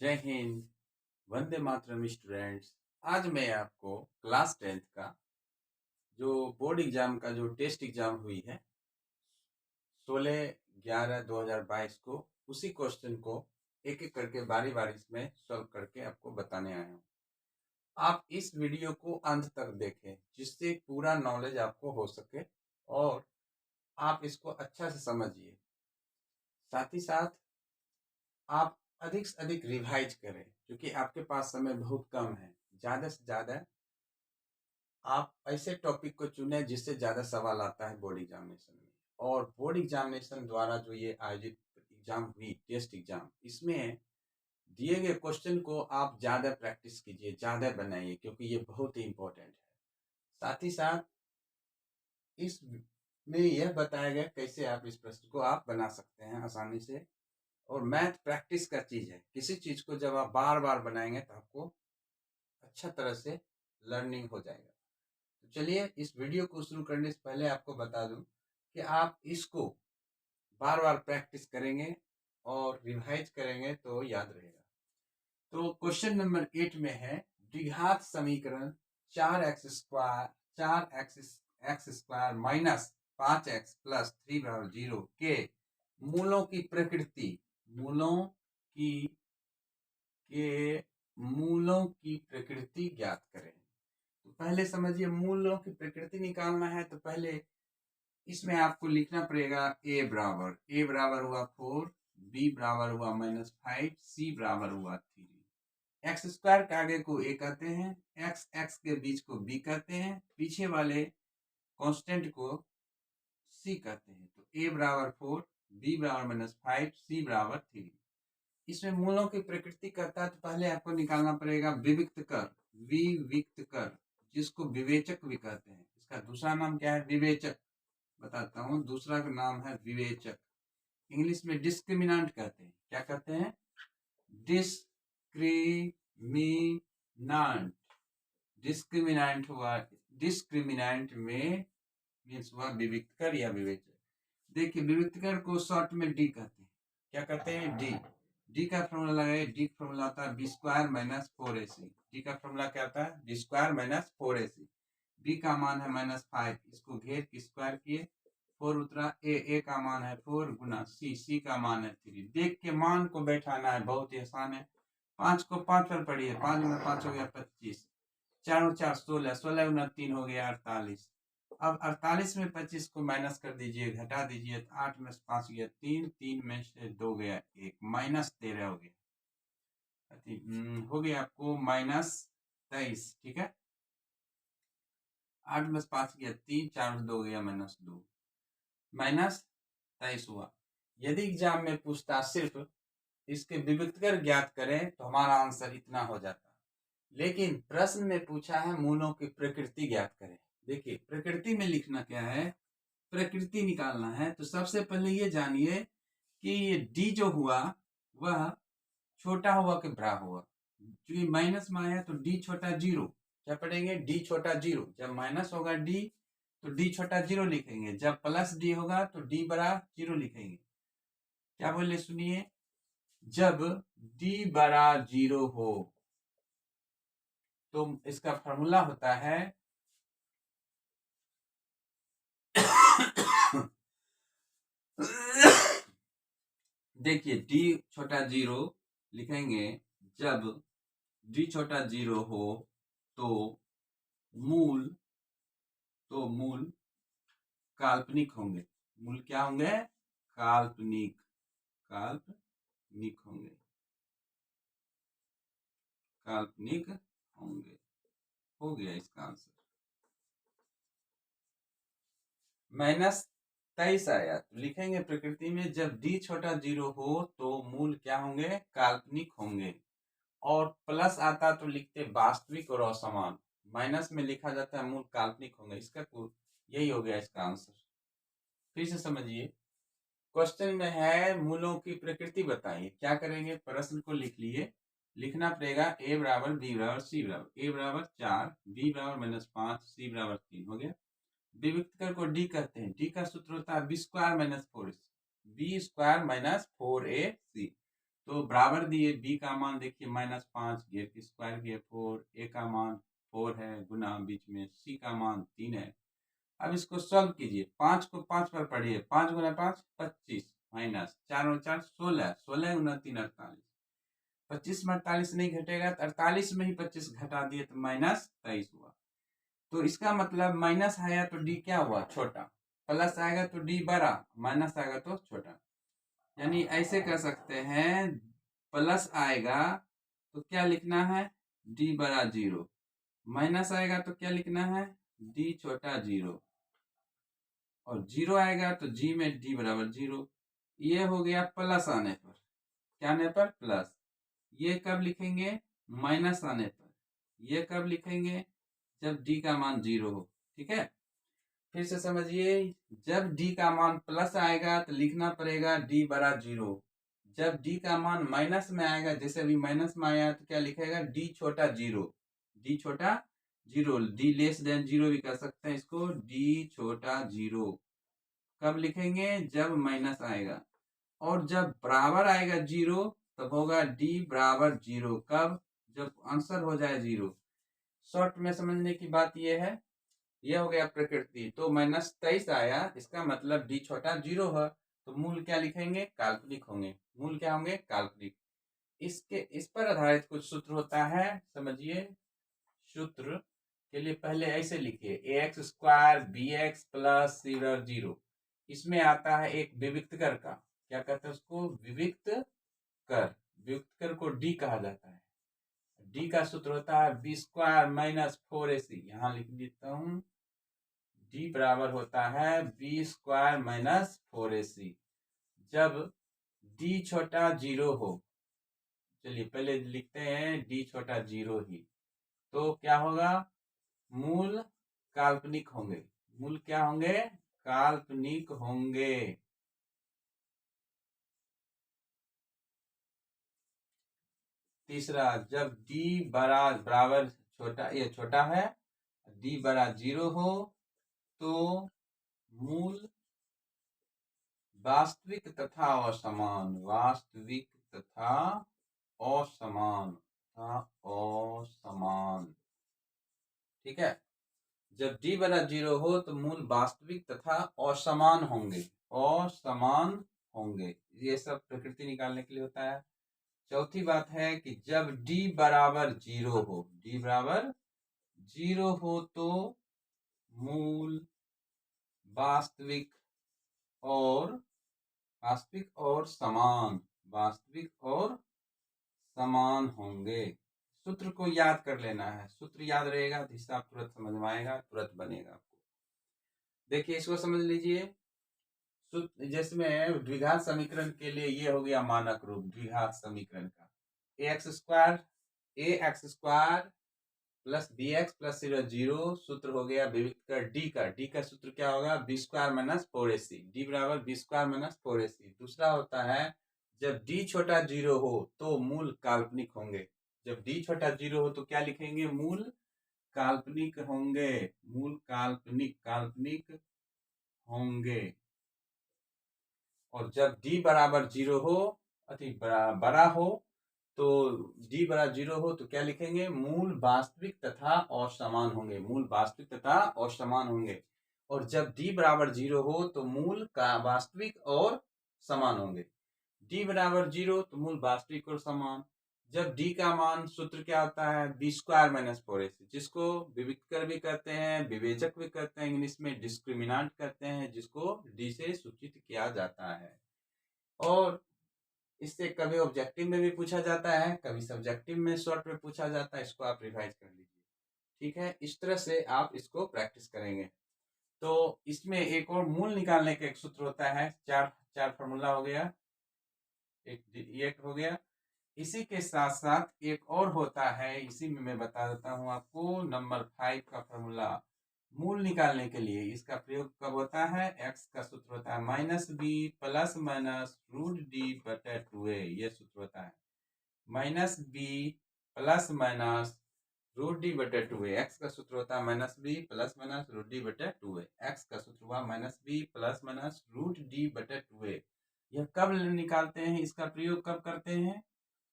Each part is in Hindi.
जय हिंद, वंदे मातरम स्टूडेंट्स। आज मैं आपको क्लास 10th का जो बोर्ड एग्जाम का जो टेस्ट एग्जाम हुई है 16/11/2022 को, उसी क्वेश्चन को एक एक करके बारी बारी में सॉल्व करके आपको बताने आया हूँ। आप इस वीडियो को अंत तक देखें जिससे पूरा नॉलेज आपको हो सके और आप इसको अच्छा से समझिए। साथ ही साथ आप अधिक से अधिक रिवाइज करें क्योंकि आपके पास समय बहुत कम है। ज़्यादा से ज़्यादा आप ऐसे टॉपिक को चुने जिससे ज़्यादा सवाल आता है बोर्ड एग्जामिनेशन में। और बोर्ड एग्जामिनेशन द्वारा जो ये आयोजित एग्जाम हुई टेस्ट एग्जाम, इसमें दिए गए क्वेश्चन को आप ज़्यादा प्रैक्टिस कीजिए, ज़्यादा बनाइए क्योंकि ये बहुत ही इम्पोर्टेंट है। साथ ही साथ इस में यह बताया गया कैसे आप इस प्रश्न को आप बना सकते हैं आसानी से। और मैथ प्रैक्टिस का चीज़ है, किसी चीज़ को जब आप बार बार बनाएंगे तो आपको अच्छा तरह से लर्निंग हो जाएगा। तो चलिए इस वीडियो को शुरू करने से पहले आपको बता दूं कि आप इसको बार बार प्रैक्टिस करेंगे और रिवाइज करेंगे तो याद रहेगा। तो क्वेश्चन नंबर 8 में है द्विघात समीकरण 4x² माइनस 5x प्लस 3 के मूलों की प्रकृति मूलों की प्रकृति ज्ञात करें। तो पहले समझिए, मूलों की प्रकृति निकालना है तो पहले इसमें आपको लिखना पड़ेगा a बराबर हुआ 4, b बराबर हुआ -5, c बराबर हुआ 3। एक्स स्क्वायर के आगे को a कहते हैं, x के बीच को b कहते हैं, पीछे वाले कांस्टेंट को c कहते हैं। तो a बराबर 4, b बराबर -5, c बराबर 3। इसमें मूलों की प्रकृति कहता है तो पहले आपको निकालना पड़ेगा विविक्त कर, जिसको विवेचक भी कहते हैं। इसका दूसरा नाम क्या है? विवेचक। बताता हूँ, दूसरा का नाम है विवेचक। इंग्लिश में डिस्क्रिमिनेंट कहते हैं। क्या कहते हैं? डिस्क्रिमिनेंट। डिस्क्रिमिनेंट में मीन्स हुआ विविक्तकर या विवेचक। देखिए, विविक्तकर को शॉर्ट में डी कहते हैं। क्या कहते हैं? डी का फॉर्मूला लगाए। डी का फॉर्मूला होता है b² - 4ac। डी का फॉर्मूला क्या होता है? b² - 4ac। b का मान है -5, इसको घेर के स्क्वायर किए, 4 उतरा। ए का मान है 4 गुना सी का मान है 3। देख के मान को बैठाना है, बहुत ही आसान है। 5 को 5 पर पढ़िए, 5 गुना 5 हो गया 25, 4 और 4 16, 16 गुना 3 हो गया 48। अब 48 में 25 को माइनस कर दीजिए, घटा दीजिए, 8 में से 5 गया 3, 3 में से 2 गया 1, -13 हो गया। हो गया आपको -23। ठीक है, 8 में से 5 गया 3, 4 में से 2 गया -2, -23 हुआ। यदि एग्जाम में पूछता सिर्फ इसके विविक्तकर ज्ञात करें तो हमारा आंसर इतना हो जाता। लेकिन प्रश्न में पूछा है मूलों की प्रकृति ज्ञात करें। देखिए, प्रकृति में लिखना क्या है, प्रकृति निकालना है तो सबसे पहले ये जानिए कि ये डी जो हुआ वह छोटा हुआ कि बड़ा हुआ। क्योंकि माइनस में आया तो डी छोटा 0। क्या पढ़ेंगे? डी छोटा 0। जब माइनस होगा डी तो डी छोटा 0 लिखेंगे, जब प्लस डी होगा तो डी बड़ा 0 लिखेंगे। क्या बोले? सुनिए, जब डी बड़ा 0 हो तो इसका फॉर्मूला होता है देखिए, डी छोटा 0 लिखेंगे, जब डी छोटा 0 हो तो मूल काल्पनिक होंगे। मूल क्या होंगे? काल्पनिक होंगे, काल्पनिक होंगे। हो गया इसका आंसर। -23 आया तो लिखेंगे प्रकृति में जब डी छोटा 0 हो तो मूल क्या होंगे? काल्पनिक होंगे। और प्लस आता तो लिखते वास्तविक और असमान। माइनस में लिखा जाता है मूल काल्पनिक होंगे। इसका यही हो गया इसका आंसर। फिर से समझिए, क्वेश्चन में है मूलों की प्रकृति बताइए। क्या करेंगे? प्रश्न को लिख लिए, लिखना पड़ेगा a बराबर b बराबर c बराबर a बराबर 4, b बराबर -5, c बराबर 3। हो गया। विविक्तकर को डी कहते हैं। डी का सूत्र होता है b² - 4ac, b² - 4ac। तो बराबर दिए, b का मान देखिए -5, a की स्क्वायर की 4, a का मान 4 है, गुना बीच में c का मान 3 है। अब इसको सॉल्व कीजिए, 5 को 5 पर पढ़िए, 5 गुना 5 25, माइनस 4 और 4 16, 16 गुना 3 48, 25 में 48 नहीं घटेगा तो 48 में ही 25 घटा दिए तो -23 हुआ। तो इसका मतलब माइनस आया तो डी क्या हुआ, छोटा, प्लस आएगा तो डी बड़ा, माइनस आएगा तो छोटा। यानी ऐसे कर सकते हैं, प्लस आएगा तो क्या लिखना है, डी बड़ा 0, माइनस आएगा तो क्या लिखना है, डी छोटा 0, और 0 आएगा तो जी में डी बराबर 0। ये हो गया प्लस आने पर, क्या आने पर, प्लस। ये कब लिखेंगे, माइनस आने पर। ये कब लिखेंगे, जब डी का मान 0 हो। ठीक है, फिर से समझिए, जब डी का मान प्लस आएगा तो लिखना पड़ेगा डी बड़ा 0। जब डी का मान माइनस में आएगा, जैसे अभी माइनस में आया तो क्या लिखेगा, डी छोटा 0, डी छोटा 0, डी लेस देन 0 भी कर सकते हैं इसको, डी छोटा 0 कब लिखेंगे, जब माइनस आएगा। और जब बराबर आएगा 0 तब होगा डी बराबर 0, कब, जब आंसर हो जाए 0। शॉर्ट में समझने की बात यह है, यह हो गया प्रकृति। तो -23 आया, इसका मतलब डी छोटा 0 है, तो मूल क्या लिखेंगे, काल्पनिक होंगे। मूल क्या होंगे, काल्पनिक। इस पर आधारित कुछ सूत्र होता है, समझिए। सूत्र के लिए पहले ऐसे लिखिए, ax² bx प्लस c बराबर 0। इसमें आता है एक विविक्त कर का, क्या कहते हैं उसको, विविक्त कर। विविक्त कर को डी कहा जाता है। डी का सूत्र होता है b² - 4ac। यहाँ लिख देता हूं, डी बराबर होता है b² - 4ac। जब डी छोटा 0 हो, चलिए पहले लिखते हैं डी छोटा 0 ही, तो क्या होगा, मूल काल्पनिक होंगे। मूल क्या होंगे, काल्पनिक होंगे। तीसरा, जब डी बराबर छोटा, ये छोटा है, डी बड़ा 0 हो तो मूल वास्तविक तथा असमान, वास्तविक तथा असमान, असमान। ठीक है, जब डी बड़ा 0 हो तो मूल वास्तविक तथा असमान होंगे, असमान होंगे। ये सब प्रकृति निकालने के लिए होता है। चौथी बात है कि जब डी बराबर 0 हो, डी बराबर 0 हो तो मूल वास्तविक और समान, वास्तविक और समान होंगे। सूत्र को याद कर लेना है, सूत्र याद रहेगा तो हिसाब तुरंत समझ में आएगा, तुरंत बनेगा आपको। देखिए इसको समझ लीजिए, जिसमें द्विघात समीकरण के लिए ये हो गया मानक रूप द्विघात समीकरण का, ax² प्लस bx प्लस 0 सूत्र हो गया विविक्त कर डी का सूत्र क्या होगा, b² - 4ac, डी बराबर b² - 4ac। दूसरा होता है, जब d छोटा 0 हो तो मूल काल्पनिक होंगे। जब d छोटा 0 हो तो क्या लिखेंगे, मूल काल्पनिक होंगे, मूल काल्पनिक होंगे। और जब d बराबर 0 हो, अति बड़ा हो, तो d बड़ा 0 हो तो क्या लिखेंगे, मूल वास्तविक तथा असमान होंगे, मूल वास्तविक तथा असमान होंगे। और जब d बराबर 0 हो तो मूल का वास्तविक और समान होंगे। d बराबर 0 तो मूल वास्तविक और समान। जब d का मान, सूत्र क्या होता है, b² - 4ac, जिसको विविक्त कर भी कहते हैं, विवेचक भी कहते हैं, इंग्लिश में डिस्क्रिमिनेंट कहते हैं, जिसको d से सूचित किया जाता है। और इससे कभी ऑब्जेक्टिव में भी पूछा जाता है, कभी सब्जेक्टिव में शॉर्ट में पूछा जाता है। इसको आप रिवाइज कर लीजिए, ठीक है। इस तरह से आप इसको प्रैक्टिस करेंगे। तो इसमें एक और मूल निकालने का एक सूत्र होता है, चार फॉर्मूला हो गया, एक हो गया। इसी के साथ साथ एक और होता है, इसी में मैं बता देता हूं आपको, नंबर 5 का फॉर्मूला मूल निकालने के लिए। इसका प्रयोग कब होता है, x का सूत्र होता है -b प्लस माइनस √d/2a, ये सूत्र होता है -b plus minus √d/2a। x का सूत्र होता है -b plus minus √d/2a। x का सूत्र हुआ -b प्लस माइनस √d/2a। यह कब निकालते हैं, इसका प्रयोग कब करते हैं?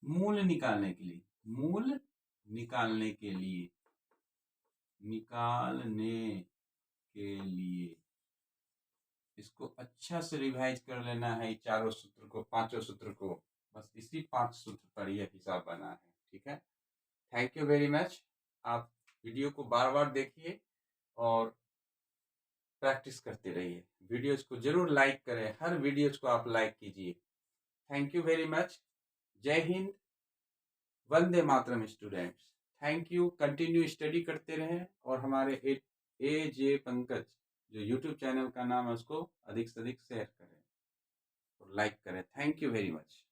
मूल निकालने के लिए, मूल निकालने के लिए, निकालने के लिए। इसको अच्छा से रिवाइज कर लेना है, चारों सूत्र को, पांचों सूत्र को, बस इसी 5 सूत्र पर यह हिसाब बना है। ठीक है, थैंक यू वेरी मच। आप वीडियो को बार बार देखिए और प्रैक्टिस करते रहिए। वीडियोज को जरूर लाइक करें, हर वीडियोज को आप लाइक कीजिए। Thank you very much. जय हिंद, वंदे मातरम students. Thank you. Continue study करते रहें और हमारे ए जे पंकज जो यूट्यूब चैनल का नाम है उसको अधिक से अधिक शेयर करें और लाइक करें। Thank you very much.